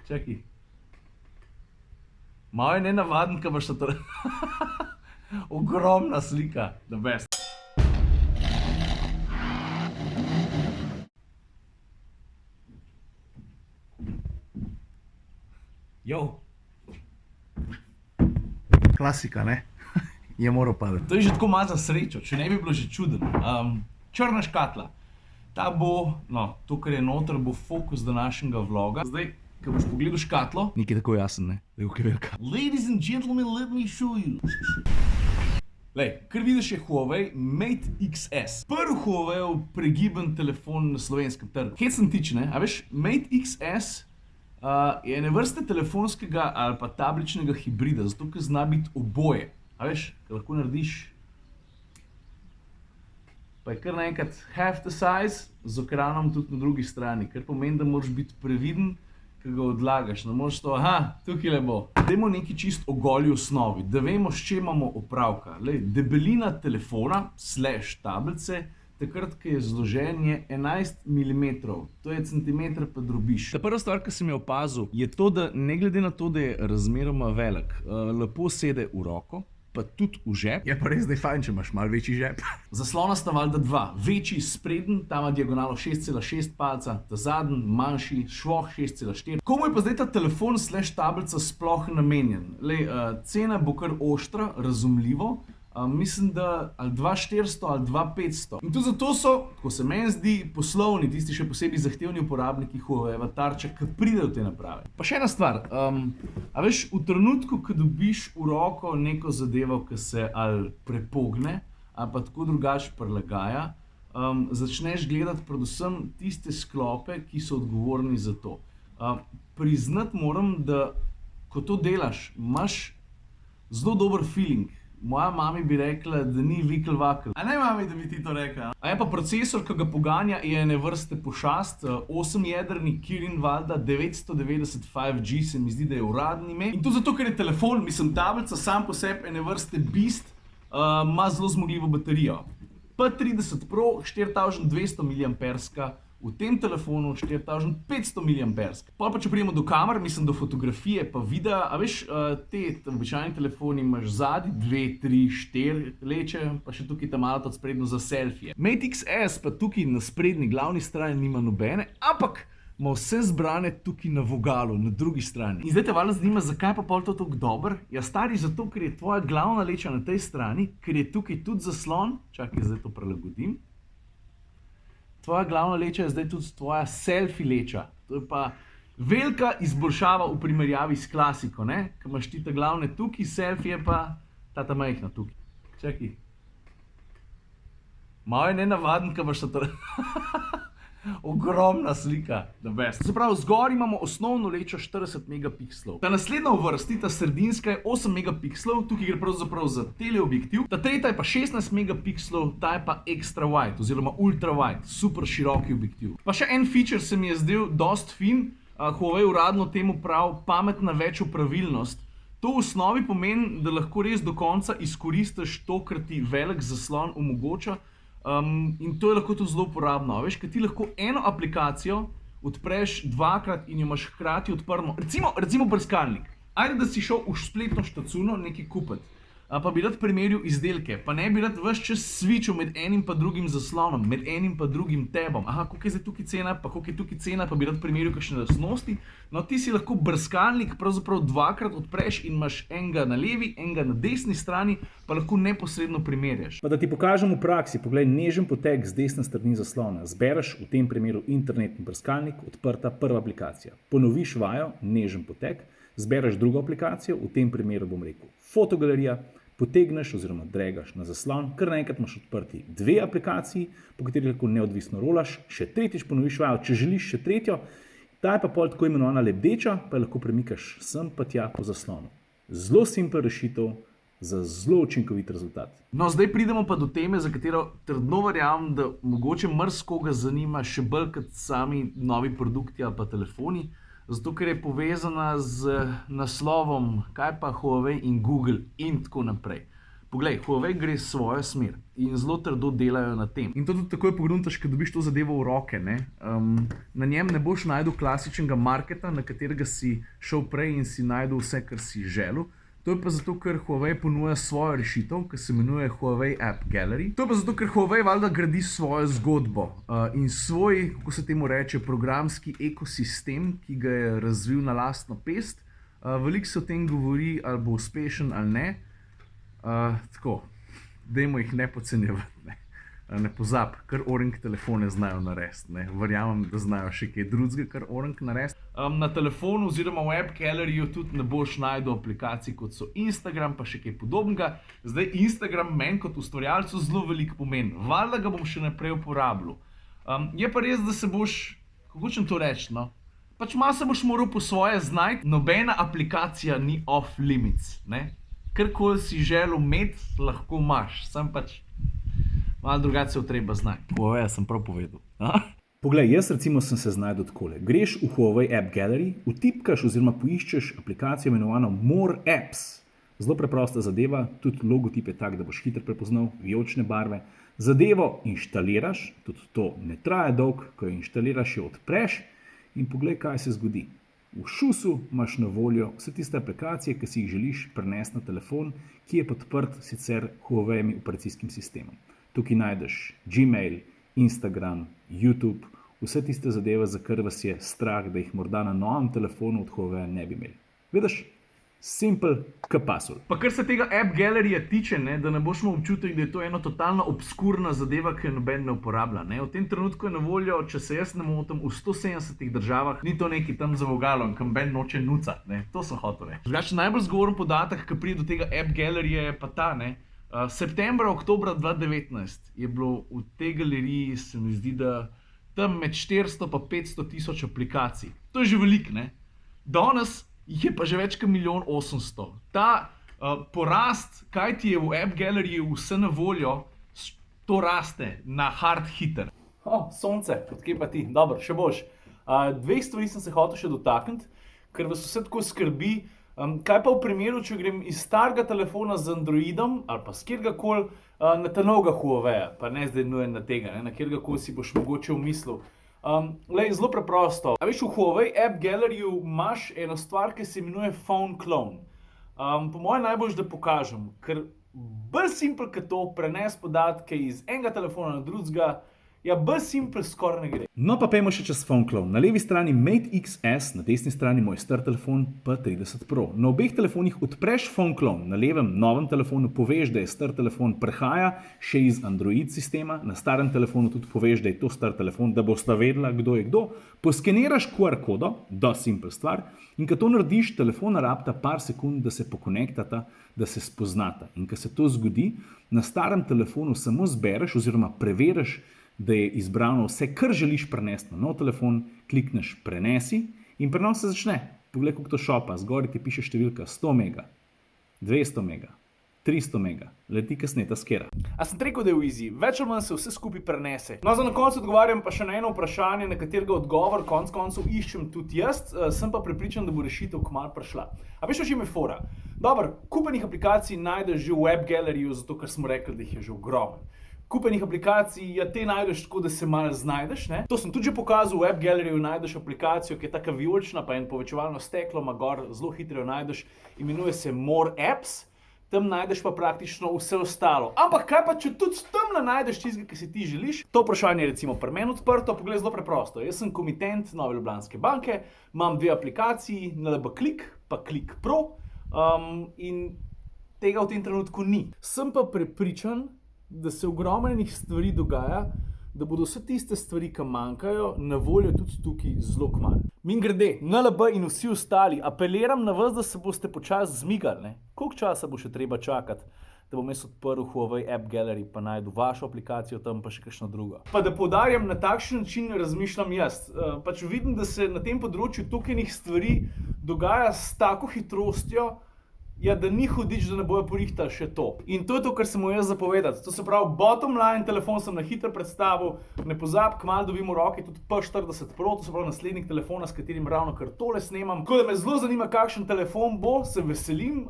Čakaj. Malo je nenavaden, ko imaš to ogromna slika, the best. Jo. Klasika, ne? Je moral padati. To je že tako malo za srečo, če ne bi bilo že čuden. Črna škatla. Ta bo, no, to, kar je noter, bo fokus današnjega vloga. Zdaj, ko boš pogledal škatlo, nekaj tako jasen, ne? Lej, kako je velika. Ladies and gentlemen, let me show you. Lej, kar vidiš je Huawei Mate XS. Prvi Huawei pregiben telefon na slovenskem trgu. Hecen tič, ne? A veš, Mate XS je ene vrste telefonskega ali pa tabličnega hibrida, zato ker zna biti oboje. A veš, lahko narediš, pa je kar naenkrat half the size, z ekranom tudi na drugi strani, kar pomeni, da moraš biti previden, ko ga odlagaš. Ne moreš to, tukaj le bo. Dajmo nekaj čist o goli osnovi, da vemo, s čem imamo opravka. Lej, debelina telefona / tablice, takrat, ko je zložen, je 11 mm, to je centimeter pa drobiž. Ta prva stvar, ki sem jo opazil, je to, da ne glede na to, da je razmeroma velik, lepo sede v roko, pa tudi v žep. Je pa res, da je fajn, če imaš malo večji žep. Zaslona sta valjda dva. Večji spreden, ta ima diagonalo 6,6 palca, ta zadnji, manjši, švoh 6,4. Komu je pa zdaj ta telefon / tablica sploh namenjen? Lej, cena bo kar oštra, razumljivo. Mislim, da ali 2400 ali 2500. In tudi zato so, tako se meni zdi, poslovni, tisti še posebej zahtevni uporabniki Huawei tarča, ki pridejo v te naprave. Pa še ena stvar, a veš, v trenutku, ko dobiš v roko neko zadevo, ki se ali prepogne, ali pa tako drugače prilagaja, začneš gledati predvsem tiste sklope, ki so odgovorni za to. Priznati moram, da ko to delaš, imaš zelo dober feeling. Moja mami bi rekla, da ni vikl vakl. A ne, mami, da bi ti to rekla? A je pa procesor, ki ga poganja, je ene vrste pošast, 8-jedrni Kirin valjda, 990 5G, se mi zdi, da je uradni ime. In to zato, ker je telefon, mislim, tablica sam po sebi ene vrste beast, ima zelo zmogljivo baterijo. P30 Pro, 4200 mAh, v tem telefonu 4500 mAh. Pa če pridemo do kamer, mislim do fotografije pa videa, a veš, te običajni telefoni imaš zadnji 2, 3, 4 leče, pa še tukaj ta malo sprednjo za selfije. Mate XS pa tukaj na sprednji glavni strani nima nobene, ampak ima vse zbrane tukaj na vogalu, na drugi strani. In zdaj te valjda zanima, zakaj pa pol to tako dober? Ja, stari, zato, ker je tvoja glavna leča na tej strani, ker je tukaj tudi zaslon, čakaj, zdaj to prilagodim. Tvoja glavna leča je zdaj tudi tvoja selfie leča. To je pa velika izboljšava v primerjavi s klasiko, ne? Ko imaš ti ta glavne tukaj, selfie je pa ta majhna tukaj. Čakaj. Malo je nenavaden, ko imaš to ogromna slika, the best. Se pravi, zgor imamo osnovno lečo 40 megapikslov. Ta naslednja v vrsti, ta sredinska je 8 megapikslov, tukaj gre pravzaprav za teleobjektiv. Ta tretja je pa 16 megapikslov, ta je pa extra wide oziroma ultra wide, super široki objektiv. Pa še en feature se mi je zdel dost fin, Huawei uradno temu pravi pametna večopravilnost. To v osnovi pomeni, da lahko res do konca izkoristiš to, kar ti velik zaslon omogoča. In to je lahko tudi zelo uporabno. Veš, ker ti lahko eno aplikacijo odpreš dvakrat in jo imaš hkrati odprno. Recimo brskalnik. Ajde, da si šel v spletno štacuno nekaj kupiti. Pa bi rad primerjal izdelke, pa ne bi rad ves čas switchal med enim pa drugim zaslonom, med enim pa drugim tabom. Aha, koliko je zdaj tukaj cena, pa koliko je tukaj cena, pa bi rad primerjal kakšne lastnosti. No, ti si lahko brskalnik pravzaprav dvakrat odpreš in imaš enega na levi, enega na desni strani, pa lahko neposredno primerjaš. Pa da ti pokažem v praksi, poglej, nežen potek z desne strani zaslona. Zbereš v tem primeru internetni brskalnik, odprta prva aplikacija. Ponoviš vajo, nežen potek, zbereš drugo aplikacijo, v tem primeru bom rekel fotogalerija, potegneš oziroma dregaš na zaslon, kar naenkrat imaš odprti dve aplikaciji, po kateri lahko neodvisno rolaš, še tretjič ponoviš vajo, če želiš še tretjo, ta je pa pol tako imenovana lebdeča, pa lahko premikaš sem pa tja po zaslonu. Zelo simpel rešitev za zelo učinkovit rezultat. No, zdaj pridemo pa do teme, za katero trdno verjamem, da mogoče marsikoga zanima še bolj kot sami novi produkti ali pa telefoni, zato ker je povezana z naslovom, kaj pa Huawei in Google in tako naprej. Poglej, Huawei gre svojo smer in zelo trdo delajo na tem. In to tudi takoj pogruntaš, ko dobiš to zadevo v roke. Na njem ne boš najdel klasičnega marketa, na katerega si šel prej in si najdel vse, kar si želel. To je pa zato, ker Huawei ponuja svojo rešitev, ki se imenuje Huawei App Gallery. To je pa zato, ker Huawei valjda gradi svojo zgodbo in svoj, kako se temu reče, programski ekosistem, ki ga je razvil na lastno pest. Veliko se o tem govori, ali bo uspešen ali ne. Tako, dajmo jih ne podcenjevati. Ne pozab, kar Orange telefone znajo narediti. Verjamem, da znajo še kaj drugega, kar Orange narediti. Na telefonu oziroma v App Galleryju tudi ne boš najdel aplikacij, kot so Instagram, pa še kaj podobnega. Zdaj, Instagram meni kot ustvarjalcu zelo veliko pomeni. Valjda ga bom še naprej uporabljal. Je pa res, da se boš, kako hočem to reči, no? Pač malo se boš moral po svoje znajti. Nobena aplikacija ni off limits. Karkoli si želel imeti, lahko imaš. Sam pač malo drugače se treba znati. Huawei, sem prav povedal. Poglej, jaz recimo sem se znajdel takole. Greš v Huawei App Gallery, vtipkaš oziroma poiščeš aplikacijo imenovano More Apps. Zelo preprosta zadeva, tudi logotip je tak, da boš hitro prepoznal, vijolične barve. Zadevo inštaliraš, tudi to ne traja dolgo, ko jo inštaliraš, jo odpreš in poglej, kaj se zgodi. V šusu imaš na voljo vse tiste aplikacije, ki si jih želiš prenesti na telefon, ki je podprt sicer Huawei operacijskim sistemom. Tukaj najdeš Gmail, Instagram, YouTube, vse tiste zadeve, za kar vas je strah, da jih morda na novem telefonu od Huawei ne bi imeli. Vidiš? Simple k pasul. Pa kar se tega App Galleryja tiče, da ne boš imel občutek, da je to ena totalno obskurna zadeva, ki jo noben ne uporablja. V tem trenutku je na voljo, če se jaz ne motim, v 170 državah, ni to neki tam za vogalom, kam ben noče nucati. To so hotel reči. Drugače, najbolj zgovoren podatek, ki pride do tega App Galleryja, je pa ta. Septembra, oktobra 2019 je bilo v tej galeriji, se mi zdi, da tam med 400 pa 500 tisoč aplikacij. To je že veliko, Danes jih je pa že več kot 1.800.000. Ta porast, kaj ti je v App Galleryju vse na voljo, to raste na hard hiter. Sonce, odkje pa ti? Dobro, še boš. Dveh stvari sem se hotel še dotakniti, ker vas vse tako skrbi. Kaj pa v primeru, če grem iz starega telefona z Androidom ali pa s kjergakoli na ta novega Huawei, pa ne zdaj nujen na tega, na kjergakoli si boš mogoče umislil. Zelo preprosto. A veš, v Huawei App Galleryju imaš eno stvar, ki se imenuje Phone Clone. Po mojem najbolj, da pokažem, ker bolj simpel kot to, prenes podatke iz enega telefona na drugega, bolj simpel skoraj ne gre. No pa pejmo še čez Phone Clone. Na levi strani Mate XS, na desni strani moj star telefon P30 Pro. Na obeh telefonih odpreš Phone Clone. Na levem novem telefonu poveš, da je star telefon prehaja še iz Android sistema, na starem telefonu tudi poveš, da je to star telefon, da bosta vedela, kdo je kdo. Poskeniraš QR kodo, dosti simpel stvar, in ko to narediš, telefona rabita par sekund, da se pokonektata, da se spoznata. In ko se to zgodi, na starem telefonu samo zbereš oziroma preveriš, da je izbrano vse, kar želiš prenesti na nov telefon, klikneš prenesi in prenos se začne. Poglej, koliko to šopa, zgori ti piše številka 100 mega, 200 mega, 300 mega, leti kasneje ta skera. A sem rekel, da je v easy, več ali manj se vse skupaj prenese. No, za na koncu odgovarjam pa še na eno vprašanje, na katerega odgovor konec koncev iščem tudi jaz, sem pa prepričan, da bo rešitev kmalu prišla. A veš, o čem je fora? Dobro, kupenih aplikacij najdeš že v App Galleryju, zato ker smo rekli, da jih je že ogromen. Kupenih aplikacij, te najdeš tako, da se malo znajdeš. To sem tudi že pokazal, v App Galleryju najdeš aplikacijo, ki je taka vijolična, pa en povečevalno steklo, ima gor, zelo hitro jo najdeš, imenuje se More Apps, tam najdeš pa praktično vse ostalo. Ampak kaj pa, če tudi tam ne najdeš tistega, ki si ti želiš? To vprašanje je recimo pri meni odprto, poglej, zelo preprosto. Jaz sem komitent Nove Ljubljanske banke, imam dve aplikaciji, NLB Klik, pa Klik Pro, in tega v tem trenutku ni. Sem pa prepričan, da se ogromnih stvari dogaja, da bodo vse tiste stvari, ki manjkajo, na voljo tudi tukaj zelo kmalu. Mimogrede, NLB in vsi ostali, apeliram na vas, da se boste počasi zmigali. Koliko časa bo še treba čakati, da bom jaz odprl Huawei App Gallery, pa najdu vašo aplikacijo tam, pa še kakšno drugo. Pa da poudarjam, na takšen način razmišljam jaz. Pač vidim, da se na tem področju toliko stvari dogaja s tako hitrostjo, Ja, da ni hudič, da ne bojo porihtali še to. In to je to, kar sem mu jaz zapovedati. To se pravi, bottom line telefon sem na hitro predstavil, ne pozab, kmalu dobim v roki tudi P40 Pro, to se pravi naslednjik telefona, s katerim ravno kar tole snemam. Tako da me zelo zanima, kakšen telefon bo, se veselim.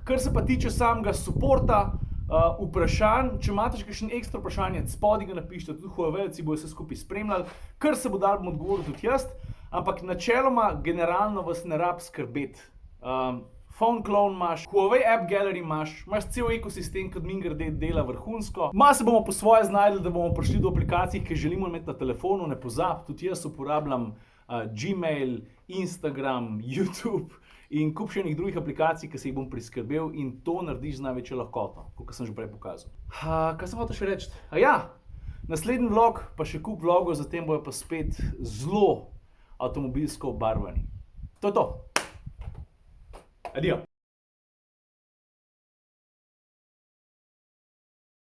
Kar se pa tiče samega supporta, vprašanj, če imate še kakšen ekstra vprašanje, spodaj ga napišite, tudi Huawei-ci bojo vse skupaj spremljali, kar se bo dal, bom odgovoril tudi jaz, ampak načeloma, generalno vas ne rab skrbeti. Phone Clone imaš, Huawei App Gallery imaš cel ekosistem, kot mimogrede dela vrhunsko. Malo se bomo po svoje znajdli, da bomo prišli do aplikacij, ki želimo imeti na telefonu, ne pozab, tudi jaz uporabljam Gmail, Instagram, YouTube in kup še enih drugih aplikacij, ki se jih bom priskrbel in to narediš z največjo lahkoto, kot sem že prej pokazal. Kaj sem hotel še reči? Naslednji vlog, pa še kup vlogov, zatem bojo pa spet zelo avtomobilsko obarvani. To je to. Adijo.